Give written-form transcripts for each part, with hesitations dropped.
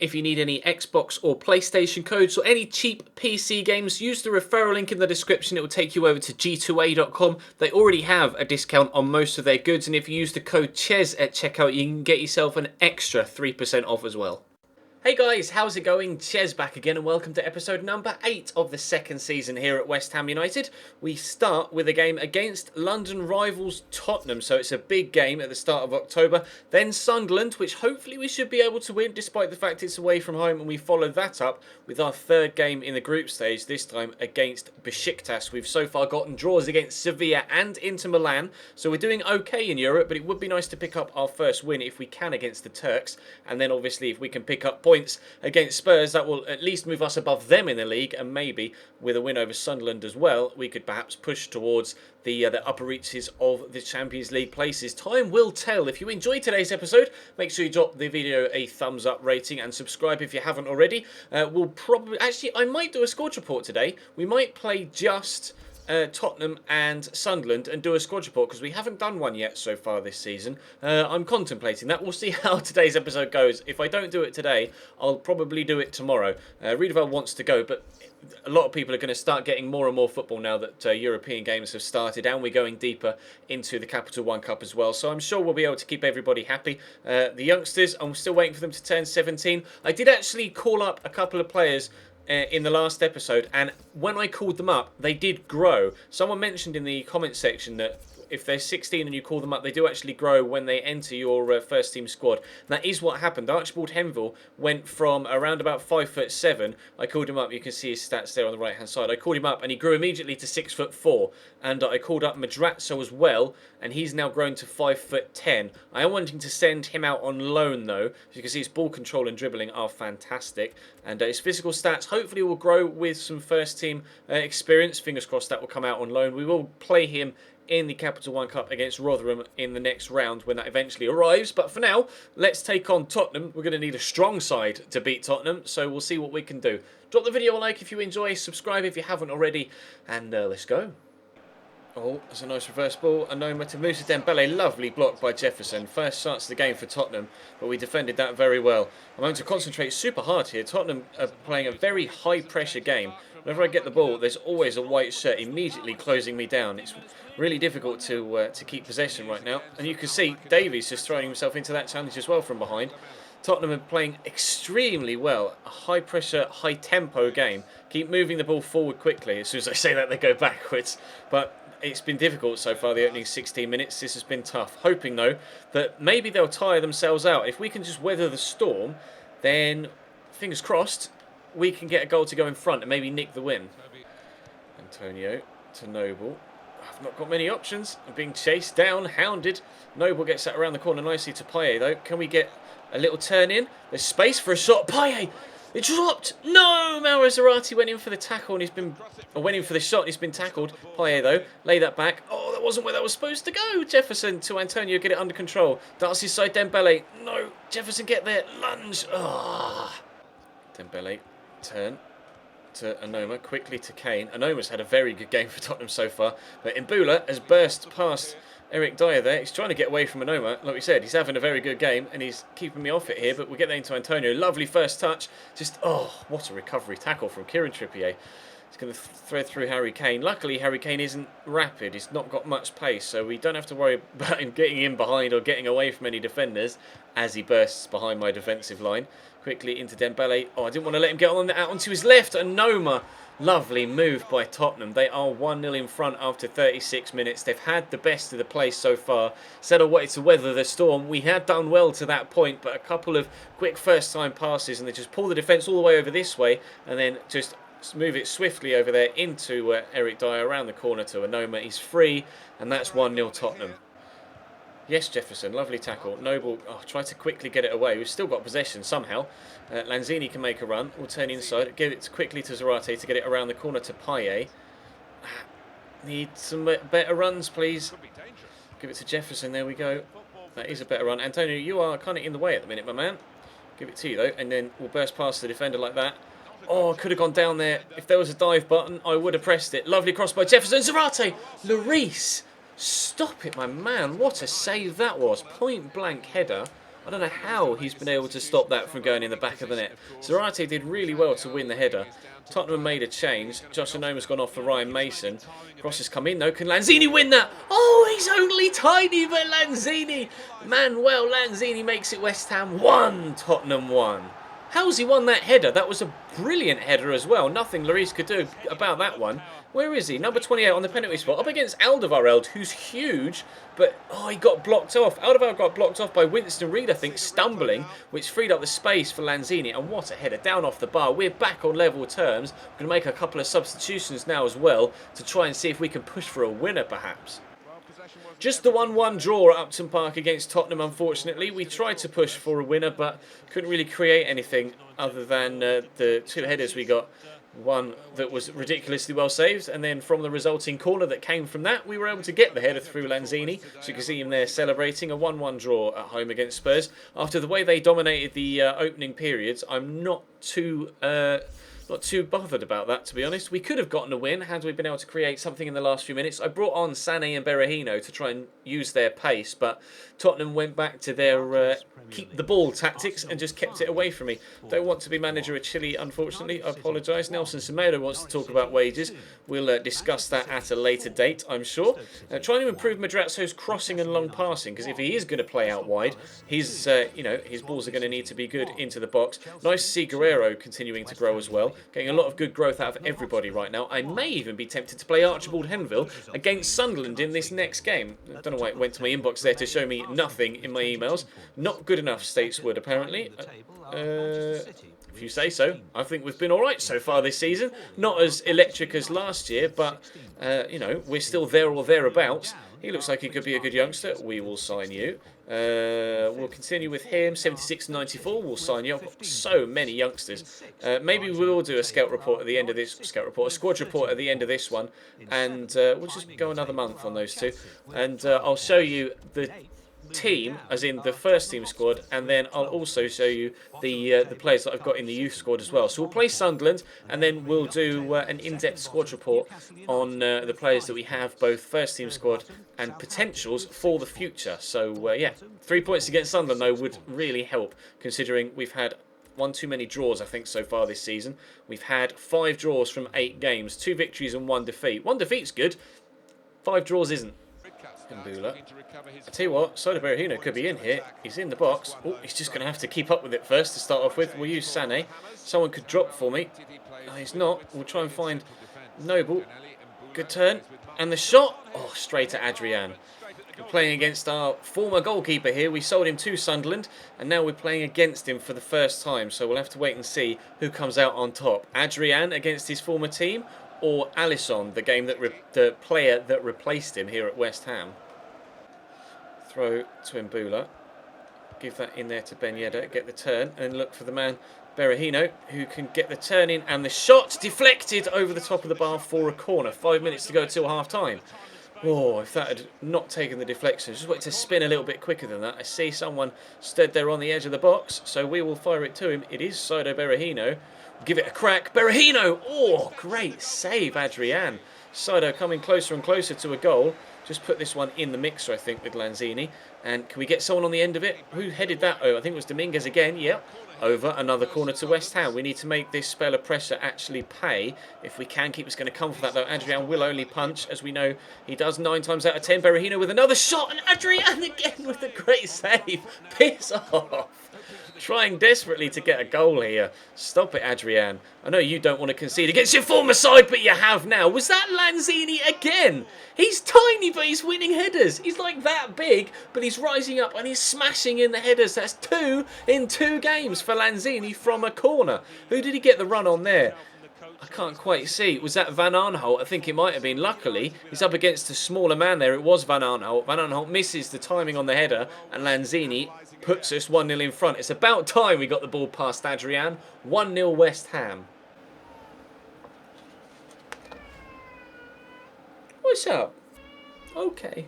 If you need any Xbox or PlayStation codes or any cheap PC games, use the referral link in the description. It will take you over to g2a.com. They already have a discount on most of their goods, and if you use the code CHES at checkout, you can get yourself an extra 3% off as well. Hey guys, how's it going? Ches back again and welcome to episode number 8 of the second season here at West Ham United. We start with a game against London rivals Tottenham, so it's a big game at the start of October. Then Sunderland, which hopefully we should be able to win despite the fact it's away from home, and we follow that up with our third game in the group stage, this time against Besiktas. We've so far gotten draws against Sevilla and Inter Milan, so we're doing okay in Europe, but it would be nice to pick up our first win if we can against the Turks, and then obviously if we can pick up points against Spurs, that will at least move us above them in the league, and maybe with a win over Sunderland as well, we could perhaps push towards the upper reaches of the Champions League places. Time will tell. If you enjoyed today's episode, make sure you drop the video a thumbs up rating and subscribe if you haven't already. We'll probably, actually, I might do a squad report today. We might play just Tottenham and Sunderland and do a squad report because we haven't done one yet so far this season. I'm contemplating that. We'll see how today's episode goes. If I don't do it today, I'll probably do it tomorrow. Riedewald wants to go, but a lot of people are going to start getting more and more football now that European games have started, and we're going deeper into the Capital One Cup as well. So I'm sure we'll be able to keep everybody happy. The youngsters, I'm still waiting for them to turn 17. I did actually call up a couple of players in the last episode, and when I called them up, they did grow. Someone mentioned in the comment section that if they're 16 and you call them up, they do actually grow when they enter your first team squad. And that is what happened. Archibald Henville went from around about 5'7". I called him up. You can see his stats there on the right hand side. I called him up and he grew immediately to 6'4". And I called up Madrazzo as well, and he's now grown to 5'10". I am wanting to send him out on loan though. As you can see, his ball control and dribbling are fantastic, and his physical stats hopefully will grow with some first team experience. Fingers crossed that will come out on loan. We will play him in the Capital One Cup against Rotherham in the next round when that eventually arrives. But for now, let's take on Tottenham. We're going to need a strong side to beat Tottenham, so we'll see what we can do. Drop the video a like if you enjoy, subscribe if you haven't already, and let's go. Oh, that's a nice reverse ball. Anoma to Moussa Dembele. Lovely block by Jefferson. First chance of the game for Tottenham, but we defended that very well. I'm going to concentrate super hard here. Tottenham are playing a very high-pressure game. Whenever I get the ball, there's always a white shirt immediately closing me down. It's really difficult to keep possession right now. And you can see Davies just throwing himself into that challenge as well from behind. Tottenham are playing extremely well. A high-pressure, high-tempo game. Keep moving the ball forward quickly. As soon as I say that, they go backwards. But it's been difficult so far, the opening 16 minutes. This has been tough. Hoping, though, that maybe they'll tire themselves out. If we can just weather the storm, then, fingers crossed, we can get a goal to go in front and maybe nick the win. Antonio to Noble. I've not got many options. I'm being chased down, hounded. Noble gets that around the corner nicely to Payet, though. Can we get a little turn in? There's space for a shot. Payet! It dropped! No! Mauro Zarate went in for the tackle and he's been... Or went in for the shot and he's been tackled. Payet, though. Lay that back. Oh, that wasn't where that was supposed to go. Jefferson to Antonio. Get it under control. Darcy's side, Dembele. No! Jefferson, get there. Lunge. Ah! Dembele. Turn to Anoma, quickly to Kane. Anoma's had a very good game for Tottenham so far, but Mbula has burst past Eric Dyer there. He's trying to get away from Anoma. Like we said, he's having a very good game and he's keeping me off it here, but we'll get that into Antonio. Lovely first touch. Just, oh, what a recovery tackle from Kieran Trippier. He's going to thread through Harry Kane. Luckily, Harry Kane isn't rapid. He's not got much pace, so we don't have to worry about him getting in behind or getting away from any defenders as he bursts behind my defensive line. Quickly into Dembele. Oh, I didn't want to let him get on out onto his left. Anoma. Lovely move by Tottenham. They are 1-0 in front after 36 minutes. They've had the best of the place so far. Said I wanted to weather the storm. We had done well to that point, but a couple of quick first-time passes, and they just pull the defence all the way over this way, and then just move it swiftly over there into Eric Dyer around the corner to Anoma. He's free, and that's 1-0 Tottenham. Yes, Jefferson, lovely tackle. Noble, try to quickly get it away. We've still got possession somehow. Lanzini can make a run. We'll turn inside. Give it quickly to Zarate to get it around the corner to Payet. Need some better runs, please. Give it to Jefferson. There we go. That is a better run. Antonio, you are kind of in the way at the minute, my man. Give it to you, though. And then we'll burst past the defender like that. Oh, I could have gone down there. If there was a dive button, I would have pressed it. Lovely cross by Jefferson. Zarate! Lloris! Stop it, my man. What a save that was. Point blank header. I don't know how he's been able to stop that from going in the back of the net. Zarate did really well to win the header. Tottenham made a change. Josh Anoma's gone off for Ryan Mason. Cross has come in though. Can Lanzini win that? Oh, he's only tiny, but Lanzini. Manuel Lanzini makes it West Ham 1, Tottenham 1. How's he won that header? That was a brilliant header as well. Nothing Lloris could do about that one. Where is he? Number 28 on the penalty spot. Up against Alderweireld, who's huge, but he got blocked off. Alderweireld got blocked off by Winston Reid, I think, stumbling, which freed up the space for Lanzini. And what a header, down off the bar. We're back on level terms. We're going to make a couple of substitutions now as well to try and see if we can push for a winner, perhaps. Just the 1-1 draw at Upton Park against Tottenham, unfortunately. We tried to push for a winner, but couldn't really create anything other than the 2 headers we got. One that was ridiculously well saved, and then from the resulting corner that came from that, we were able to get the header through Lanzini. So you can see him there celebrating a 1-1 draw at home against Spurs. After the way they dominated the opening periods, I'm not too bothered about that, to be honest. We could have gotten a win had we been able to create something in the last few minutes. I brought on Sané and Berahino to try and use their pace, but Tottenham went back to their keep the ball tactics and just kept it away from me. Don't want to be manager of Chile, unfortunately. I apologise. Nelson Semedo wants to talk about wages. We'll discuss that at a later date, I'm sure. Trying to improve Madrazo's crossing and long passing, because if he is going to play out wide, his balls are going to need to be good into the box. Nice to see Guerrero continuing to grow as well. Getting a lot of good growth out of everybody right now. I may even be tempted to play Archibald Henville against Sunderland in this next game. I don't know why it went to my inbox there to show me nothing in my emails. Not good enough, Stateswood, apparently. If you say so. I think we've been alright so far this season. Not as electric as last year, but, we're still there or thereabouts. He looks like he could be a good youngster. We will sign you. We'll continue with him. 76-94. We'll sign you. I've got so many youngsters. Maybe we'll do a scout report at the end of this. A squad report at the end of this one, and we'll just go another month on those two. And I'll show you the team, as in the first team squad, and then I'll also show you the players that I've got in the youth squad as well. So we'll play Sunderland, and then we'll do an in-depth squad report on the players that we have, both first team squad and potentials for the future. So yeah, 3 points against Sunderland though would really help, considering we've had one too many draws, I think, so far this season. We've had 5 draws from 8 games, 2 victories and 1 defeat. 1 defeat's good, 5 draws isn't. Mbula. I tell you what, Soda Berahino could be in here. He's in the box. Oh, he's just going to have to keep up with it first to start off with. We'll use Sané. Someone could drop for me. No, he's not. We'll try and find Noble. Good turn. And the shot. Oh, straight at Adrian. We're playing against our former goalkeeper here. We sold him to Sunderland, and now we're playing against him for the first time. So we'll have to wait and see who comes out on top. Adrian against his former team, or Alisson, the player that replaced him here at West Ham. Throw to Mbula. Give that in there to Ben Yedder. Get the turn and look for the man Berahino, who can get the turn in, and the shot deflected over the top of the bar for a corner. 5 minutes to go till half time. Oh, if that had not taken the deflection, just wanted to spin a little bit quicker than that. I see someone stood there on the edge of the box, so we will fire it to him. It is Sodo Berahino. Give it a crack. Berahino! Oh, great save, Adrian. Sodo coming closer and closer to a goal. Just put this one in the mixer, I think, with Lanzini. And can we get someone on the end of it? Who headed that? Oh, I think it was Dominguez again. Yep. Over another corner to West Ham. We need to make this spell of pressure actually pay. If we can keep us going to come for that, though. Adrian will only punch, as we know he does 9 times out of 10. Berahino with another shot, and Adrian again with a great save. Piss off. Trying desperately to get a goal here. Stop it, Adrian. I know you don't want to concede against your former side, but you have now. Was that Lanzini again? He's tiny, but he's winning headers. He's like that big, but he's rising up and he's smashing in the headers. That's 2 in 2 games for Lanzini from a corner. Who did he get the run on there? I can't quite see. Was that Van Arnholt? I think it might have been. Luckily, he's up against a smaller man there. It was Van Arnholt. Van Arnholt misses the timing on the header, and Lanzini puts us 1-0 in front. It's about time we got the ball past Adrian. 1-0 West Ham. What's up? Okay.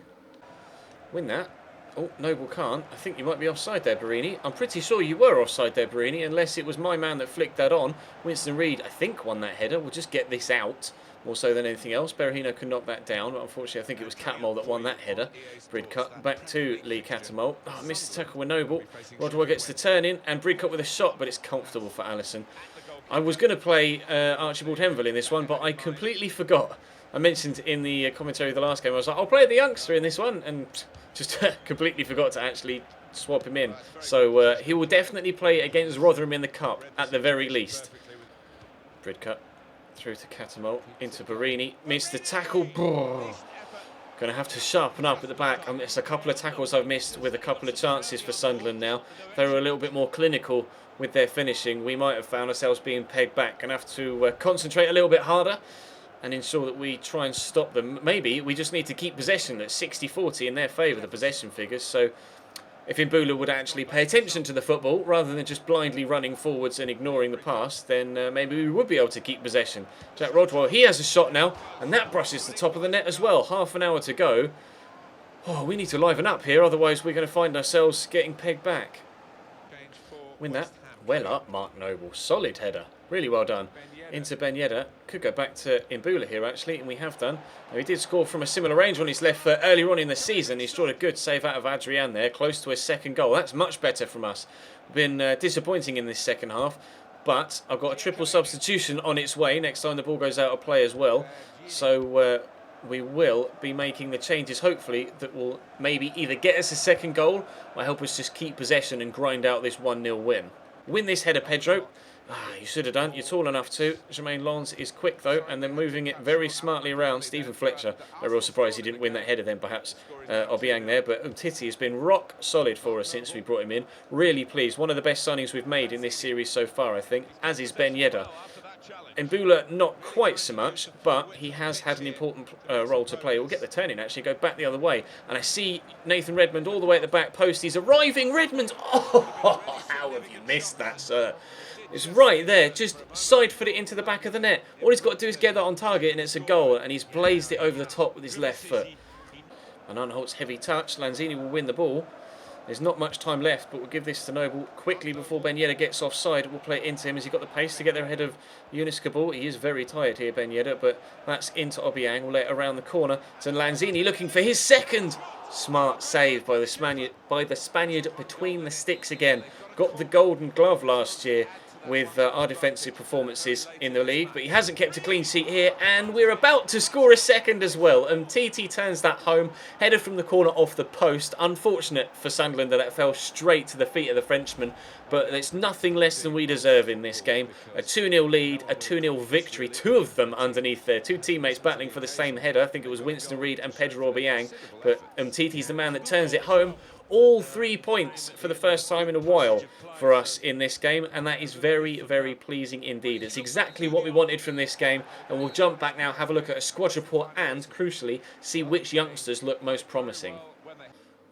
Win that. Oh, Noble can't. I think you might be offside there, Barini. I'm pretty sure you were offside there, Barini, unless it was my man that flicked that on. Winston Reid, I think, won that header. We'll just get this out, more so than anything else. Berahino can knock that down, but unfortunately I think it was Catmull that won that header. Bridcut back to Lee Catmull. Oh, missed the tackle with Noble. Rodwell gets the turn in, and Bridcut with a shot, but it's comfortable for Allison. I was going to play Archibald Henville in this one, but I completely forgot. I mentioned in the commentary of the last game, I was like, I'll play the youngster in this one, and just completely forgot to actually swap him in. So he will definitely play against Rotherham in the Cup, at the very least. Bridcut through to Catmull, into Barini, missed the tackle. Going to have to sharpen up at the back. It's a couple of tackles I've missed with a couple of chances for Sunderland now. They were a little bit more clinical with their finishing. We might have found ourselves being pegged back. Going to have to concentrate a little bit harder and ensure that we try and stop them. Maybe we just need to keep possession at 60-40 in their favour, the possession figures. So if Imbula would actually pay attention to the football rather than just blindly running forwards and ignoring the pass, then maybe we would be able to keep possession. Jack Rodwell, he has a shot now, and that brushes the top of the net as well. Half an hour to go. Oh, we need to liven up here, otherwise we're going to find ourselves getting pegged back. Win that. Well up, Mark Noble. Solid header. Really well done. Into Ben Yedder. Could go back to Imbula here, actually, and we have done. Now, he did score from a similar range on his left foot earlier on in the season. He scored a good save out of Adrian there, close to his second goal. That's much better from us. Been disappointing in this second half, but I've got a triple substitution on its way next time the ball goes out of play as well. So we will be making the changes, hopefully, that will maybe either get us a second goal or help us just keep possession and grind out this 1-0 win. Win this header, Pedro. You should have done. You're tall enough to. Jermaine Lons is quick, though, and then moving it very smartly around. Stephen Fletcher. A real surprise he didn't win that header then, perhaps. Obiang there, but Umtiti has been rock solid for us since we brought him in. Really pleased. One of the best signings we've made in this series so far, I think, as is Ben Yedder. Imbula, not quite so much, but he has had an important role to play. We'll get the turn in, actually, go back the other way. And I see Nathan Redmond all the way at the back post. He's arriving. Redmond. Oh, how have you missed that, sir? It's right there. Just side foot it into the back of the net. All he's got to do is get that on target, and it's a goal. And he's blazed it over the top with his left foot. An Unholt's heavy touch. Lanzini will win the ball. There's not much time left, but we'll give this to Noble quickly before Ben Yedder gets offside. We'll play it into him. Has he got the pace to get there ahead of Yunus Kabul? He is very tired here, Ben Yedder, but that's into Obiang. We'll let it around the corner to Lanzini, looking for his second. Smart save by the Spaniard between the sticks again. Got the golden glove last year with our defensive performances in the league, but he hasn't kept a clean sheet here, and we're about to score a second as well. TT turns that home, header from the corner off the post. Unfortunate for Sunderland that fell straight to the feet of the Frenchman, but it's nothing less than we deserve in this game. A 2-0 lead, a 2-0 victory, two of them underneath there, two teammates battling for the same header. I think it was Winston Reid and Pedro Obiang, but TT's the man that turns it home. All 3 points for the first time in a while for us in this game, and that is very, very pleasing indeed. It's exactly what we wanted from this game, and we'll jump back now, have a look at a squad report, and crucially see which youngsters look most promising.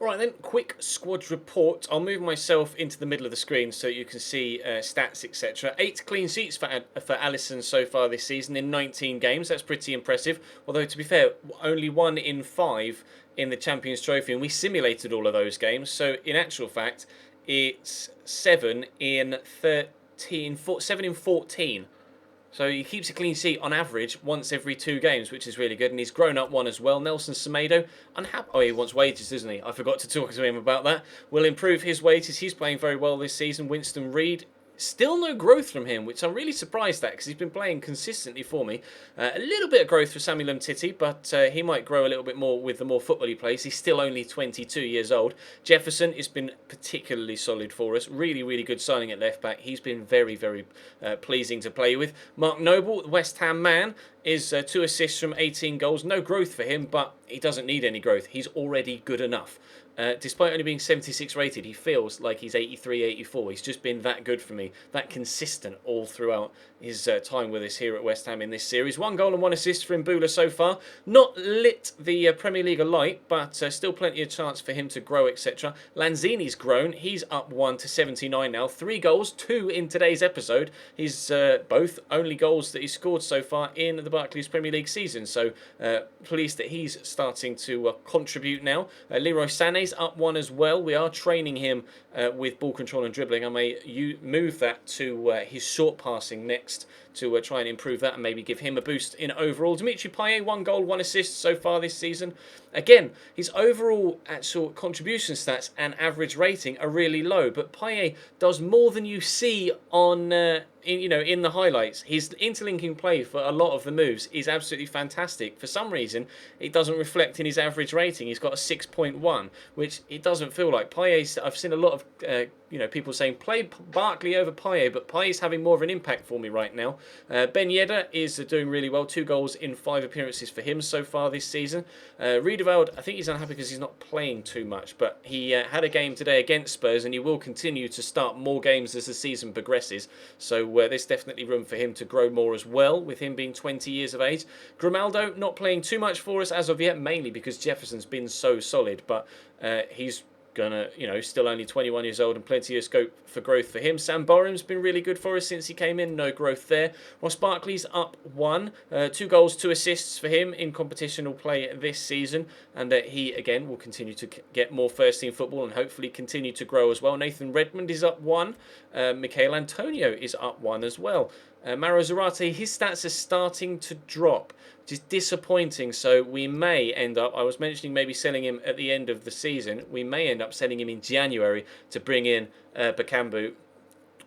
Alright then, quick squad report. I'll move myself into the middle of the screen so you can see stats, etc. 8 clean sheets for Alisson so far this season in 19 games. That's pretty impressive. Although, to be fair, only 1 in 5 in the Champions Trophy, and we simulated all of those games. So, in actual fact, it's 7 in 14. So he keeps a clean sheet on average once every 2 games, which is really good. And he's grown up one as well. Nelson Semedo, unhappy. Oh, he wants wages, doesn't he? I forgot to talk to him about that. We'll improve his wages. He's playing very well this season. Winston Reid. Still no growth from him, which I'm really surprised at because he's been playing consistently for me. A little bit of growth for Samuel Umtiti, but he might grow a little bit more with the more football he plays. He's still only 22 years old. Jefferson has been particularly solid for us. Really, really good signing at left back. He's been very, very pleasing to play with. Mark Noble, the West Ham man, is 2 assists from 18 goals. No growth for him, but he doesn't need any growth. He's already good enough. Despite only being 76 rated, he feels like he's 83, 84. He's just been that good for me, that consistent all throughout his time with us here at West Ham in this series. 1 goal and 1 assist for Imbula so far. Not lit the Premier League alight, but still plenty of chance for him to grow, etc. Lanzini's grown. He's up 1 to 79 now. 3 goals, 2 in today's episode. He's both only goals that he's scored so far in the Barclays Premier League season. So pleased that he's starting to contribute now. Leroy Sané Paye's up 1 as well. We are training him with ball control and dribbling. I may move that to his short passing next to try and improve that and maybe give him a boost in overall. Dimitri Payet, 1 goal, 1 assist so far this season. Again, his overall actual contribution stats and average rating are really low, but Payet does more than you see on in the highlights. His interlinking play for a lot of the moves is absolutely fantastic. For some reason, it doesn't reflect in his average rating. He's got a 6.1, which it doesn't feel like. Payet, I've seen a lot of people saying play Barkley over Payet, but Payet's having more of an impact for me right now. Ben Yedder is doing really well. 2 goals in 5 appearances for him so far this season. Riedewald, I think he's unhappy because he's not playing too much, but he had a game today against Spurs, and he will continue to start more games as the season progresses. So there's definitely room for him to grow more as well, with him being 20 years of age. Grimaldo not playing too much for us as of yet, mainly because Jefferson's been so solid, but he's gonna, still only 21 years old and plenty of scope for growth for him. Sam Borim's been really good for us since he came in, no growth there. Ross Barkley's up 1, 2 goals, 2 assists for him in competitional play this season, and he again will continue to get more first team football and hopefully continue to grow as well. Nathan Redmond is up 1, Michael Antonio is up 1 as well. Maro Zarate, his stats are starting to drop, which is disappointing. So we may end up, I was mentioning maybe selling him at the end of the season. We may end up selling him in January to bring in Bakambu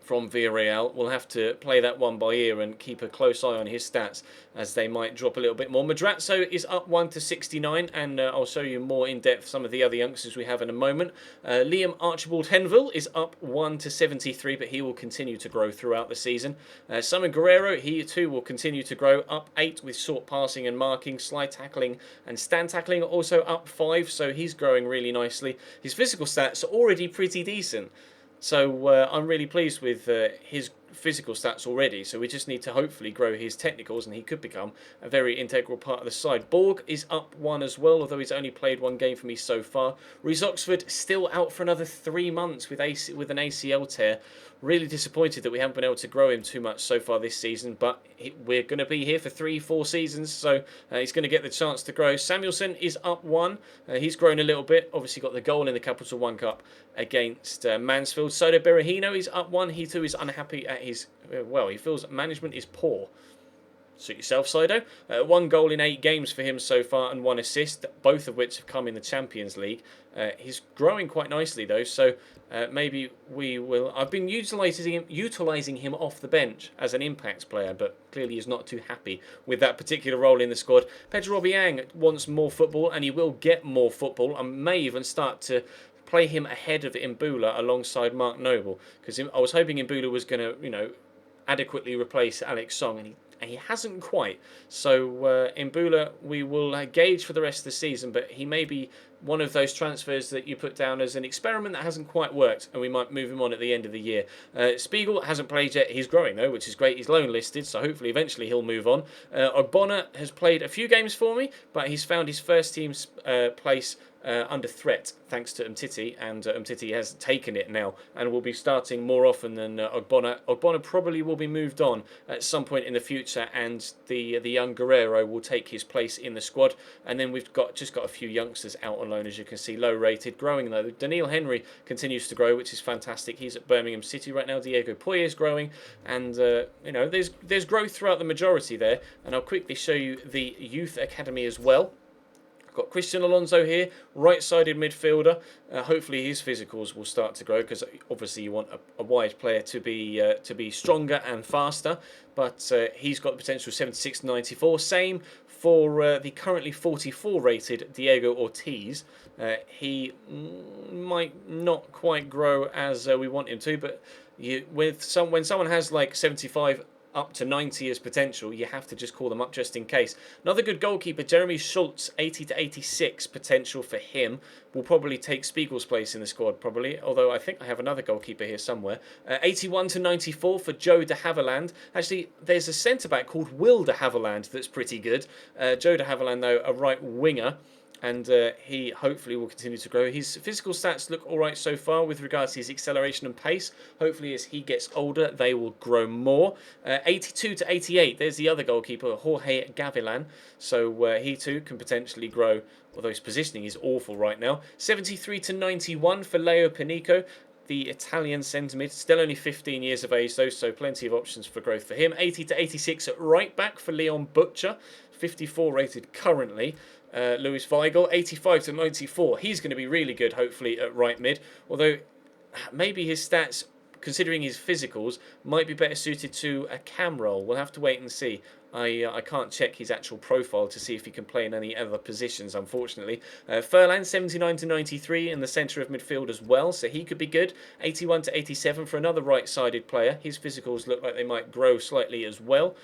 from Villarreal. We'll have to play that one by ear and keep a close eye on his stats, as they might drop a little bit more. Madrazo is up 1 to 69, and I'll show you more in depth some of the other youngsters we have in a moment. Liam Archibald Henville is up 1 to 73, but he will continue to grow throughout the season. Simon Guerrero, he too will continue to grow, up 8 with short passing and marking, slide tackling and stand tackling, also up 5, so he's growing really nicely. His physical stats are already pretty decent. So I'm really pleased with his physical stats already, so we just need to hopefully grow his technicals and he could become a very integral part of the side. Borg is up 1 as well, although he's only played 1 game for me so far. Reece Oxford still out for another 3 months with an ACL tear. Really disappointed that we haven't been able to grow him too much so far this season, but we're going to be here for 3-4 seasons, so he's going to get the chance to grow. Samuelson is up 1. He's grown a little bit. Obviously got the goal in the Capital One Cup against Mansfield. Soto Berahino is up 1. He too is unhappy at his... he feels management is poor. Suit yourself, Sido. 1 goal in 8 games for him so far and 1 assist, both of which have come in the Champions League. He's growing quite nicely though, so maybe we will... I've been utilising him off the bench as an impact player, but clearly he's not too happy with that particular role in the squad. Pedro Obiang wants more football, and he will get more football. I may even start to play him ahead of Imbula alongside Mark Noble, because I was hoping Imbula was going to, adequately replace Alex Song, and he hasn't quite. So Imbula we will gauge for the rest of the season, but he may be one of those transfers that you put down as an experiment that hasn't quite worked, and we might move him on at the end of the year. Spiegel hasn't played yet. He's growing though, which is great. He's loan listed, so hopefully eventually he'll move on. Ogbonna has played a few games for me, but he's found his first team's place under threat thanks to Umtiti, and Umtiti has taken it now and will be starting more often than Ogbonna. Ogbonna probably will be moved on at some point in the future, and the young Guerrero will take his place in the squad. And then we've just got a few youngsters out on loan, as you can see, low rated, growing though. Daniil Henry continues to grow, which is fantastic. He's at Birmingham City right now. Diego Poye is growing, and there's growth throughout the majority there. And I'll quickly show you the youth academy as well. Got Christian Alonso here, right-sided midfielder. Hopefully his physicals will start to grow, because obviously you want a wide player to be stronger and faster. But he's got the potential 76-94. Same for the currently 44 rated Diego Ortiz. He might not quite grow as we want him to, but when someone has like 75 up to 90 as potential, you have to just call them up just in case. Another good goalkeeper, Jeremy Schultz, 80 to 86 potential for him. Will probably take Spiegel's place in the squad, probably, although I think I have another goalkeeper here somewhere. 81 to 94 for Joe de Havilland. Actually, there's a centre-back called Will de Havilland that's pretty good. Joe de Havilland, though, a right winger. and he hopefully will continue to grow. His physical stats look all right so far with regards to his acceleration and pace. Hopefully, as he gets older, they will grow more. 82 to 88, there's the other goalkeeper, Jorge Gavilan. So he too can potentially grow, although his positioning is awful right now. 73 to 91 for Leo Panico, the Italian centre mid, still only 15 years of age though, so plenty of options for growth for him. 80 to 86 at right back for Leon Butcher, 54 rated currently. Luis Weigel, 85 to 94. He's going to be really good, hopefully, at right mid. Although, maybe his stats, considering his physicals, might be better suited to a cam role. We'll have to wait and see. I can't check his actual profile to see if he can play in any other positions, unfortunately. Furlan, 79 to 93 in the centre of midfield as well, so he could be good. 81 to 87 for another right-sided player. His physicals look like they might grow slightly as well.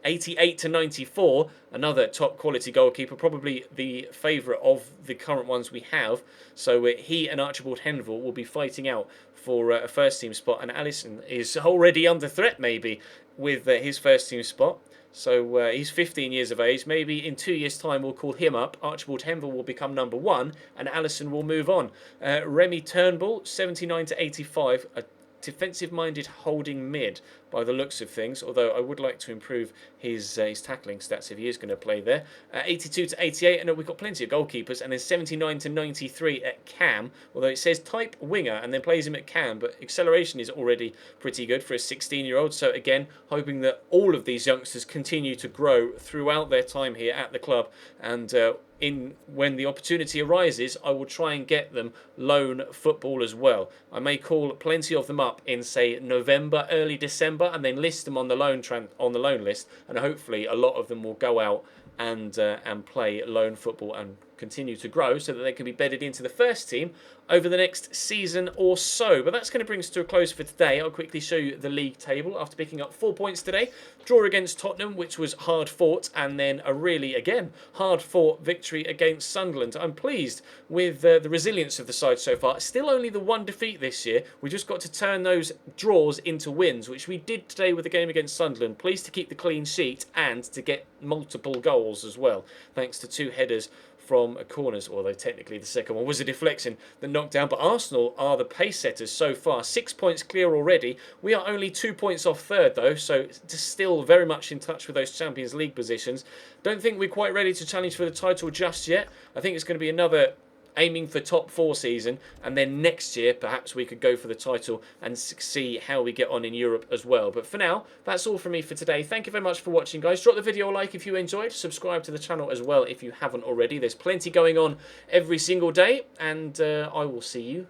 88 to 94, another top-quality goalkeeper, probably the favourite of the current ones we have. So he and Archibald Henville will be fighting out for a first-team spot, and Allison is already under threat, maybe, with his first-team spot. So he's 15 years of age. Maybe in 2 years' time we'll call him up. Archibald Henville will become number 1 and Allison will move on. Remy Turnbull, 79 to 85. A defensive-minded holding mid by the looks of things, although I would like to improve his tackling stats if he is going to play there. 82 to 88, and we've got plenty of goalkeepers, and then 79 to 93 at cam, although it says type winger and then plays him at cam, but acceleration is already pretty good for a 16-year-old, so again, hoping that all of these youngsters continue to grow throughout their time here at the club, and when the opportunity arises, I will try and get them loan football as well. I may call plenty of them up in, say, November, early December, and then list them on the loan list, and hopefully a lot of them will go out and play loan football and continue to grow so that they can be bedded into the first team over the next season or so. But that's going to bring us to a close for today. I'll quickly show you the league table after picking up 4 points today. Draw against Tottenham, which was hard fought, and then a really, again, hard fought victory against Sunderland. I'm pleased with the resilience of the side so far. Still only the one defeat this year. We just got to turn those draws into wins, which we did today with the game against Sunderland. Pleased to keep the clean sheet and to get multiple goals as well, thanks to 2 headers from corners, although technically the second one was a deflection that knocked down. But Arsenal are the pace setters so far. 6 points clear already. We are only 2 points off third, though, so still very much in touch with those Champions League positions. Don't think we're quite ready to challenge for the title just yet. I think it's going to be another aiming for top 4 season, and then next year perhaps we could go for the title and see how we get on in Europe as well. But for now, that's all from me for today. Thank you very much for watching, guys. Drop the video a like if you enjoyed. Subscribe to the channel as well if you haven't already. There's plenty going on every single day, and I will see you